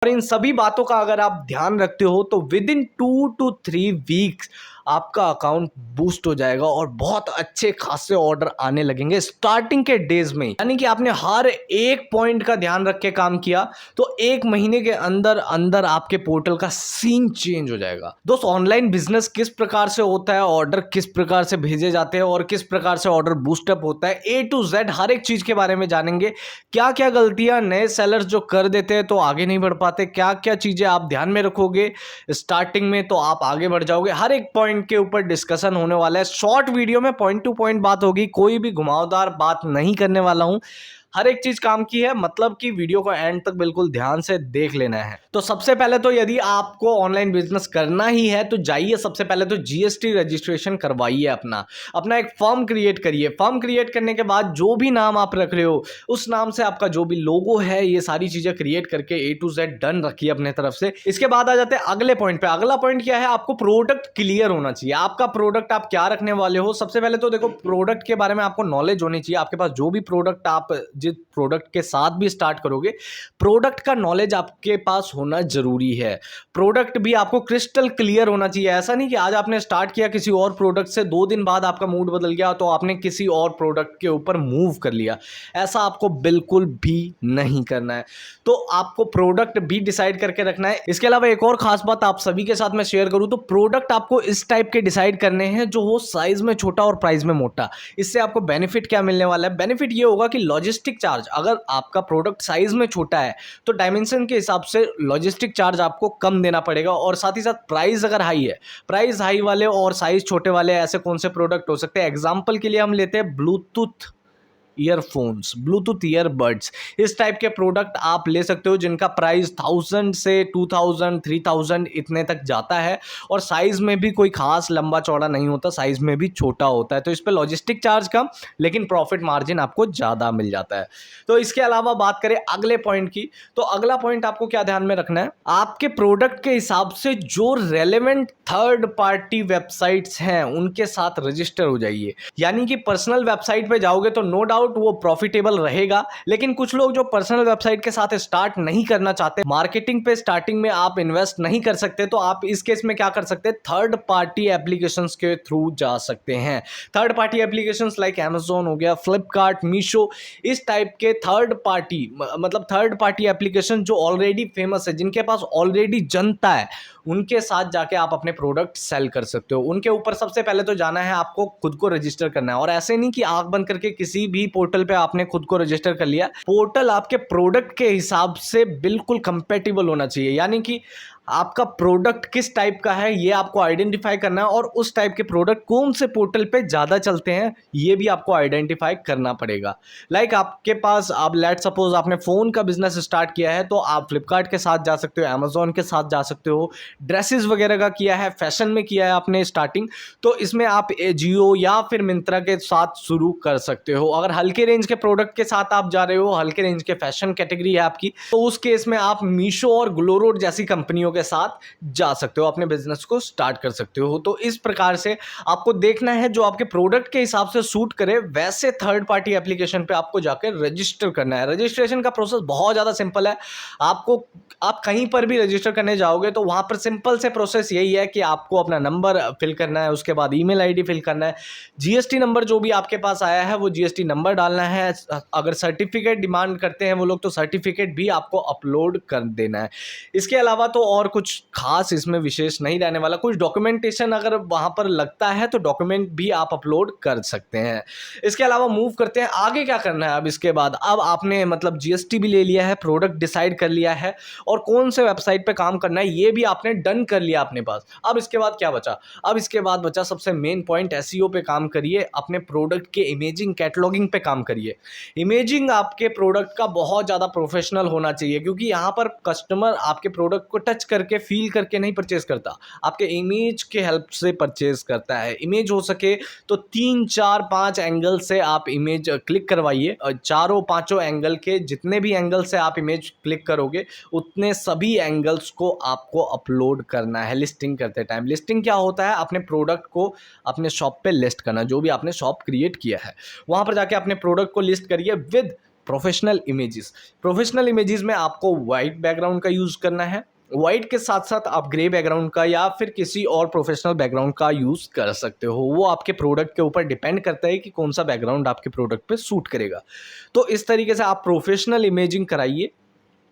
और इन सभी बातों का अगर आप ध्यान रखते हो तो विद इन 2 to 3 वीक्स आपका अकाउंट बूस्ट हो जाएगा और बहुत अच्छे खासे ऑर्डर आने लगेंगे स्टार्टिंग के डेज में। यानी कि आपने हर एक पॉइंट का ध्यान रख के काम किया तो 1 महीने के अंदर अंदर आपके पोर्टल का सीन चेंज हो जाएगा। दोस्तों, ऑनलाइन बिजनेस किस प्रकार से होता है, ऑर्डर किस प्रकार से भेजे जाते हैं और किस प्रकार से ऑर्डर बूस्टअप होता है, A to Z हर एक चीज के बारे में जानेंगे। क्या क्या गलतियां नए सेलर्स जो कर देते हैं तो आगे नहीं बढ़ पाते, क्या क्या चीजें आप ध्यान में रखोगे स्टार्टिंग में तो आप आगे बढ़ जाओगे। हर एक पॉइंट के ऊपर डिस्कशन होने वाला है। शॉर्ट वीडियो में पॉइंट टू पॉइंट बात होगी, कोई भी घुमावदार बात नहीं करने वाला हूं। हर एक चीज काम की है, मतलब कि वीडियो को एंड तक बिल्कुल ध्यान से देख लेना है। तो सबसे पहले तो यदि आपको ऑनलाइन बिजनेस करना ही है तो जाइए सबसे पहले तो जीएसटी रजिस्ट्रेशन करवाइए। अपना एक फर्म क्रिएट करिए। फर्म क्रिएट करने के बाद जो भी नाम आप रख रहे हो उस नाम से आपका जो भी लोगो है ये सारी चीजें क्रिएट करके A to Z डन रखिए अपने तरफ से। इसके बाद आ जाते हैं अगले पॉइंट पे। अगला पॉइंट क्या है, आपको प्रोडक्ट क्लियर होना चाहिए। आपका प्रोडक्ट आप क्या रखने वाले हो। सबसे पहले तो देखो, प्रोडक्ट के बारे में आपको नॉलेज होनी चाहिए। आपके पास जो भी प्रोडक्ट आप जिस प्रोडक्ट के साथ भी स्टार्ट करोगे, प्रोडक्ट का नॉलेज आपके पास होना जरूरी है। प्रोडक्ट भी आपको क्रिस्टल क्लियर होना चाहिए। ऐसा नहीं कि आज आपने स्टार्ट किया किसी और प्रोडक्ट से, 2 दिन बाद आपका मूड बदल गया तो आपने किसी और प्रोडक्ट के ऊपर मूव कर लिया। ऐसा आपको बिल्कुल भी नहीं करना है। तो आपको प्रोडक्ट भी डिसाइड करके रखना है। इसके अलावा एक और खास बात आप सभी के साथ मैं शेयर करूं तो प्रोडक्ट आपको इस टाइप के डिसाइड करने हैं जो हो साइज में छोटा और प्राइस में मोटा। इससे आपको बेनिफिट क्या मिलने वाला है, बेनिफिट ये होगा कि लॉजिस्टिक चार्ज, अगर आपका प्रोडक्ट साइज में छोटा है तो डायमेंशन के हिसाब से लॉजिस्टिक चार्ज आपको कम देना पड़ेगा। और साथ ही साथ प्राइस अगर हाई है, प्राइस हाई वाले और साइज छोटे वाले ऐसे कौन से प्रोडक्ट हो सकते हैं। एग्जांपल के लिए हम लेते हैं ब्लूटूथ ईयरफोन्स, ब्लूटूथ ईयरबड्स। इस टाइप के प्रोडक्ट आप ले सकते हो जिनका प्राइस 1000 से 2000 3000 इतने तक जाता है और साइज में भी कोई खास लंबा चौड़ा नहीं होता, साइज में भी छोटा होता है। तो इस पे लॉजिस्टिक चार्ज कम लेकिन प्रॉफिट मार्जिन आपको ज़्यादा मिल जाता है। तो इसके अलावा बात करें अगले पॉइंट की, तो अगला पॉइंट आपको क्या ध्यान में रखना है, आपके प्रोडक्ट के हिसाब से जो रेलेवेंट थर्ड पार्टी वेबसाइट्स हैं उनके साथ रजिस्टर हो जाइए। यानी कि पर्सनल वेबसाइट पे जाओगे तो नो डाउट वो प्रॉफिटेबल रहेगा, लेकिन कुछ लोग जो पर्सनल वेबसाइट के साथ स्टार्ट नहीं करना चाहते, मार्केटिंग पे स्टार्टिंग में आप इन्वेस्ट नहीं कर सकते, तो आप इस केस में क्या कर सकते हैं, थर्ड पार्टी एप्लीकेशंस के थ्रू जा सकते हैं। Third party applications like Amazon हो गया, फ्लिपकार्ट, मीशो, इस टाइप के थर्ड पार्टी मतलब थर्ड पार्टी एप्लीकेशन जो ऑलरेडी फेमस है, जिनके पास ऑलरेडी जनता है, उनके साथ जाके आप अपने प्रोडक्ट सेल कर सकते हो। उनके ऊपर सबसे पहले तो जाना है, आपको खुद को रजिस्टर करना है। और ऐसे नहीं कि आंख बंद करके किसी भी पोर्टल पे आपने खुद को रजिस्टर कर लिया। पोर्टल आपके प्रोडक्ट के हिसाब से बिल्कुल कंपैटिबल होना चाहिए। यानी कि आपका प्रोडक्ट किस टाइप का है ये आपको आइडेंटिफाई करना है और उस टाइप के प्रोडक्ट कौन से पोर्टल पे ज़्यादा चलते हैं ये भी आपको आइडेंटिफाई करना पड़ेगा। लाइक आपके पास, आप लेट सपोज आपने फ़ोन का बिजनेस स्टार्ट किया है तो आप फ्लिपकार्ट के साथ जा सकते हो, अमेजोन के साथ जा सकते हो। ड्रेसेस वगैरह का किया है, फैशन में किया है आपने स्टार्टिंग, तो इसमें आप जियो या फिर मिंत्रा के साथ शुरू कर सकते हो। अगर हल्के रेंज के प्रोडक्ट के साथ आप जा रहे हो, हल्के रेंज के फैशन कैटेगरी है आपकी, तो उस केस में आप मीशो और ग्लोरोड जैसी कंपनियों के साथ जा सकते हो, अपने बिजनेस को स्टार्ट कर सकते हो। तो इस प्रकार से आपको देखना है जो आपके प्रोडक्ट के हिसाब से सूट करे वैसे थर्ड पार्टी एप्लीकेशन पे आपको जाकर रजिस्टर करना है। रजिस्ट्रेशन का प्रोसेस बहुत ज्यादा सिंपल है। आप कहीं पर भी रजिस्टर करने जाओगे तो वहां पर सिंपल से प्रोसेस यही है कि आपको अपना नंबर फिल करना है, उसके बाद ईमेल आईडी फिल करना है, जीएसटी नंबर जो भी आपके पास आया है वो जीएसटी नंबर डालना है। अगर सर्टिफिकेट डिमांड करते हैं वो लोग तो सर्टिफिकेट भी आपको अपलोड कर देना है। इसके अलावा तो और कुछ खास इसमें विशेष नहीं रहने वाला। कुछ डॉक्यूमेंटेशन अगर वहां पर लगता है तो डॉक्यूमेंट भी आप अपलोड कर सकते हैं। इसके अलावा मूव करते हैं आगे, क्या करना है अब इसके बाद। अब आपने मतलब जीएसटी भी ले लिया है, प्रोडक्ट डिसाइड कर लिया है और कौन से वेबसाइट पे काम करना है ये भी आपने डन कर लिया अपने पास। अब इसके बाद क्या बचा, अब इसके बाद बचा सबसे मेन पॉइंट, एसईओ पे काम करिए, अपने प्रोडक्ट के इमेजिंग कैटलॉगिंग पे काम करिए। इमेजिंग आपके प्रोडक्ट का बहुत ज़्यादा प्रोफेशनल होना चाहिए, क्योंकि यहाँ पर कस्टमर आपके प्रोडक्ट को टच करके फील करके नहीं परचेज करता, आपके इमेज के हेल्प से परचेज करता है। इमेज हो सके तो 3 4 5 एंगल से आप इमेज क्लिक करवाइए। चारों पांचों एंगल के जितने भी एंगल से आप इमेज क्लिक करोगे उतने सभी एंगल्स को आपको अपलोड करना है लिस्टिंग करते टाइम। लिस्टिंग क्या होता है, अपने प्रोडक्ट को अपने शॉप पे लिस्ट करना। जो भी आपने शॉप क्रिएट किया है वहां पर जाके अपने प्रोडक्ट को लिस्ट करिए with professional images. Professional images में आपको वाइट बैकग्राउंड का यूज़ करना है। वाइट के साथ साथ आप ग्रे बैकग्राउंड का या फिर किसी और प्रोफेशनल बैकग्राउंड का यूज़ कर सकते हो। वो आपके प्रोडक्ट के ऊपर डिपेंड करता है कि कौन सा बैकग्राउंड आपके प्रोडक्ट पे सूट करेगा। तो इस तरीके से आप प्रोफेशनल इमेजिंग कराइए,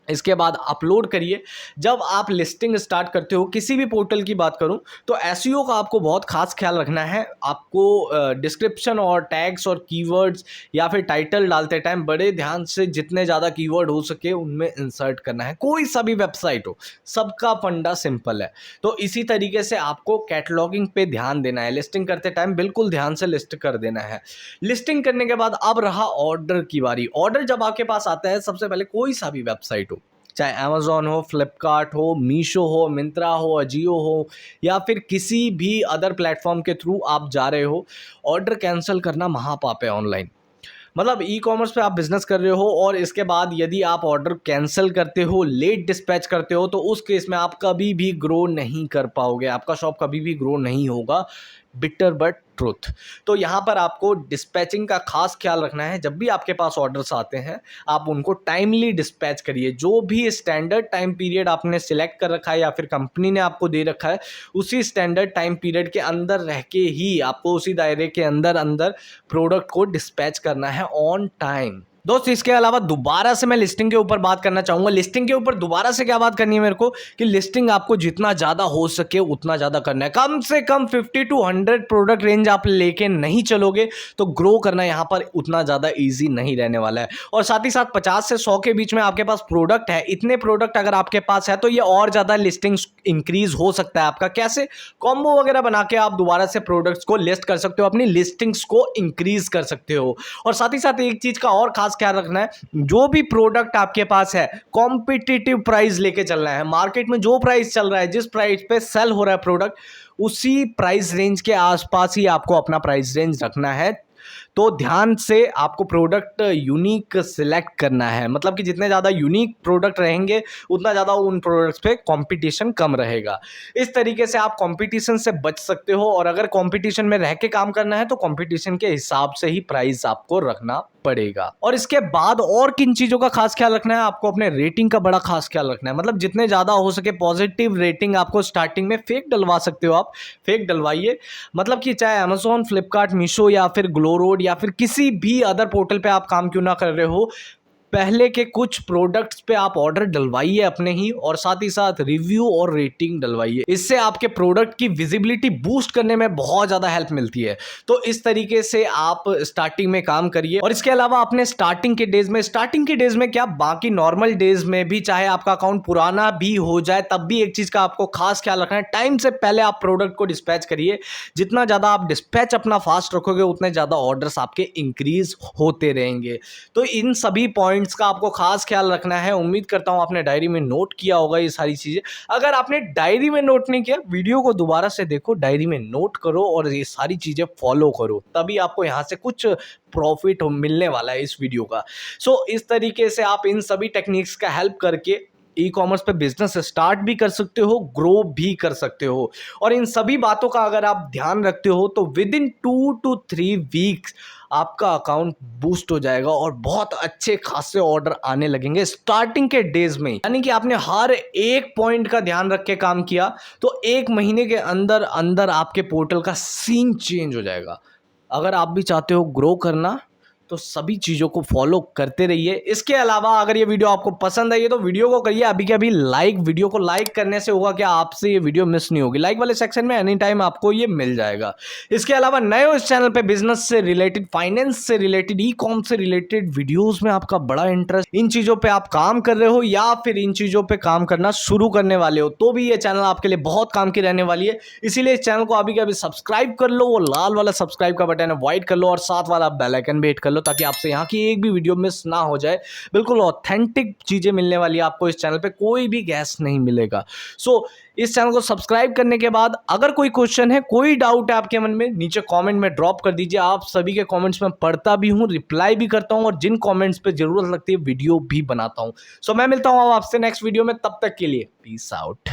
इसके बाद अपलोड करिए। जब आप लिस्टिंग स्टार्ट करते हो, किसी भी पोर्टल की बात करूं तो एसईओ का आपको बहुत खास ख्याल रखना है। आपको डिस्क्रिप्शन और टैग्स और कीवर्ड्स या फिर टाइटल डालते टाइम बड़े ध्यान से जितने ज़्यादा कीवर्ड हो सके उनमें इंसर्ट करना है। कोई सा भी वेबसाइट हो, सबका फंडा सिंपल है। तो इसी तरीके से आपको कैटलॉगिंग पे ध्यान देना है। लिस्टिंग करते टाइम बिल्कुल ध्यान से लिस्ट कर देना है। लिस्टिंग करने के बाद अब रहा ऑर्डर की बारी। ऑर्डर जब आपके पास आता है, सबसे पहले कोई सा भी वेबसाइट हो, चाहे अमेज़ॉन हो, फ्लिपकार्ट हो, मीशो हो, मिंत्रा हो, अजियो हो या फिर किसी भी अदर प्लेटफॉर्म के थ्रू आप जा रहे हो, ऑर्डर कैंसिल करना महापाप है ऑनलाइन। मतलब ई कॉमर्स पे आप बिजनेस कर रहे हो और इसके बाद यदि आप ऑर्डर कैंसिल करते हो, लेट डिस्पैच करते हो, तो उस केस में आप कभी भी ग्रो नहीं कर पाओगे, आपका शॉप कभी भी ग्रो नहीं होगा। Bitter but truth. तो यहाँ पर आपको डिस्पैचिंग का खास ख्याल रखना है। जब भी आपके पास ऑर्डर्स आते हैं, आप उनको टाइमली डिस्पैच करिए। जो भी स्टैंडर्ड टाइम पीरियड आपने सिलेक्ट कर रखा है या फिर कंपनी ने आपको दे रखा है, उसी स्टैंडर्ड टाइम पीरियड के अंदर रह के ही आपको उसी दायरे के अंदर अंदर प्रोडक्ट को डिस्पैच करना है ऑन टाइम। दोस्त, इसके अलावा दोबारा से मैं लिस्टिंग के ऊपर बात करना चाहूंगा। लिस्टिंग के ऊपर दोबारा से क्या बात करनी है मेरे को कि लिस्टिंग आपको जितना ज़्यादा हो सके उतना ज़्यादा करना है। कम से कम 50 to 100 प्रोडक्ट रेंज आप लेके नहीं चलोगे तो ग्रो करना यहाँ पर उतना ज़्यादा ईजी नहीं रहने वाला है। और साथ ही साथ 50 से 100 के बीच में आपके पास प्रोडक्ट है। इतने प्रोडक्ट अगर आपके पास है तो ये और ज़्यादा लिस्टिंग इंक्रीज हो सकता है आपका। कैसे? कॉम्बो वगैरह बना के आप दोबारा से प्रोडक्ट्स को लिस्ट कर सकते हो, अपनी लिस्टिंग्स को इंक्रीज कर सकते हो। और साथ ही साथ एक चीज़ का और खास ख्याल रखना है, जो भी प्रोडक्ट आपके पास है कॉम्पिटिटिव प्राइस लेके चलना है। मार्केट में जो प्राइस चल रहा है, जिस प्राइस पे सेल हो रहा है प्रोडक्ट, उसी प्राइस रेंज के आसपास ही आपको अपना प्राइस रेंज रखना है। तो ध्यान से आपको प्रोडक्ट यूनिक सिलेक्ट करना है। मतलब कि जितने ज़्यादा यूनिक प्रोडक्ट रहेंगे उतना ज़्यादा उन प्रोडक्ट्स पे कंपटीशन कम रहेगा। इस तरीके से आप कंपटीशन से बच सकते हो। और अगर कंपटीशन में रह के काम करना है तो कंपटीशन के हिसाब से ही प्राइस आपको रखना पड़ेगा। और इसके बाद और किन चीज़ों का खास ख्याल रखना है? आपको अपने रेटिंग का बड़ा खास ख्याल रखना है। मतलब जितने ज़्यादा हो सके पॉजिटिव रेटिंग आपको स्टार्टिंग में फेक डलवा सकते हो, आप फेक डलवाइए। मतलब कि चाहे अमेज़ॉन, फ्लिपकार्ट, मीशो या फिर ग्लोरोड या फिर किसी भी अदर पोर्टल पे आप काम क्यों ना कर रहे हो, पहले के कुछ प्रोडक्ट्स पे आप ऑर्डर डलवाइए अपने ही, और साथ ही साथ रिव्यू और रेटिंग डलवाइए। इससे आपके प्रोडक्ट की विजिबिलिटी बूस्ट करने में बहुत ज़्यादा हेल्प मिलती है। तो इस तरीके से आप स्टार्टिंग में काम करिए। और इसके अलावा अपने स्टार्टिंग के डेज में क्या, बाकी नॉर्मल डेज में भी, चाहे आपका अकाउंट पुराना भी हो जाए तब भी एक चीज़ का आपको खास ख्याल रखना है, टाइम से पहले आप प्रोडक्ट को डिस्पैच करिए। जितना ज़्यादा आप डिस्पैच अपना फास्ट रखोगे उतने ज़्यादा ऑर्डर्स आपके इंक्रीज होते रहेंगे। तो इन सभी पॉइंट्स का आपको खास ख्याल रखना है। उम्मीद करता हूं आपने डायरी में नोट किया होगा ये सारी चीजें। अगर आपने डायरी में नोट नहीं किया, वीडियो को दोबारा से देखो, डायरी में नोट करो और ये सारी चीजें फॉलो करो, तभी आपको यहां से कुछ प्रॉफिट मिलने वाला है इस वीडियो का। सो इस तरीके से आप इन सभी टेक्निक्स का हेल्प करके ई कॉमर्स पे बिजनेस स्टार्ट भी कर सकते हो, ग्रो भी कर सकते हो। और इन सभी बातों का अगर आप ध्यान रखते हो तो विद इन 2 to 3 वीक्स आपका अकाउंट बूस्ट हो जाएगा और बहुत अच्छे खासे ऑर्डर आने लगेंगे स्टार्टिंग के डेज में। यानी कि आपने हर एक पॉइंट का ध्यान रख के काम किया तो 1 महीने के अंदर अंदर आपके पोर्टल का सीन चेंज हो जाएगा। अगर आप भी चाहते हो ग्रो करना तो सभी चीज़ों को फॉलो करते रहिए। इसके अलावा अगर ये वीडियो आपको पसंद आई है तो वीडियो को करिए अभी के अभी लाइक। वीडियो को लाइक करने से होगा क्या, आपसे ये वीडियो मिस नहीं होगी। लाइक वाले सेक्शन में एनी टाइम आपको ये मिल जाएगा। इसके अलावा नए हो इस चैनल पे, बिजनेस से रिलेटेड, फाइनेंस से रिलेटेड, ई कॉम से रिलेटेड वीडियोज़ में आपका बड़ा इंटरेस्ट, इन चीज़ों पर आप काम कर रहे हो या फिर इन चीज़ों पर काम करना शुरू करने वाले हो, तो भी ये चैनल आपके लिए बहुत काम की रहने वाली है। इसीलिए इस चैनल को अभी के अभी सब्सक्राइब कर लो, वो लाल वाला सब्सक्राइब का बटन है व्हाइट कर लो और साथ वाला बेल आइकन भी हिट कर लो ताकि आपसे यहाँ की एक भी वीडियो मिस ना हो जाए। बिल्कुल ऑथेंटिक चीजें मिलने वाली है आपको इस चैनल पे, कोई भी गैस नहीं मिलेगा। सो इस चैनल को सब्सक्राइब करने के बाद अगर कोई क्वेश्चन है, कोई डाउट है आपके मन में, नीचे कमेंट में ड्रॉप कर दीजिए। आप सभी के कमेंट्स में पढ़ता भी हूँ, रिप्लाई भी करता हूँ और जिन कमेंट्स पे जरूरत लगती है वीडियो भी बनाता हूँ। सो मैं मिलता हूँ आपसे नेक्स्ट वीडियो में, तब तक के लिए पीस आउट।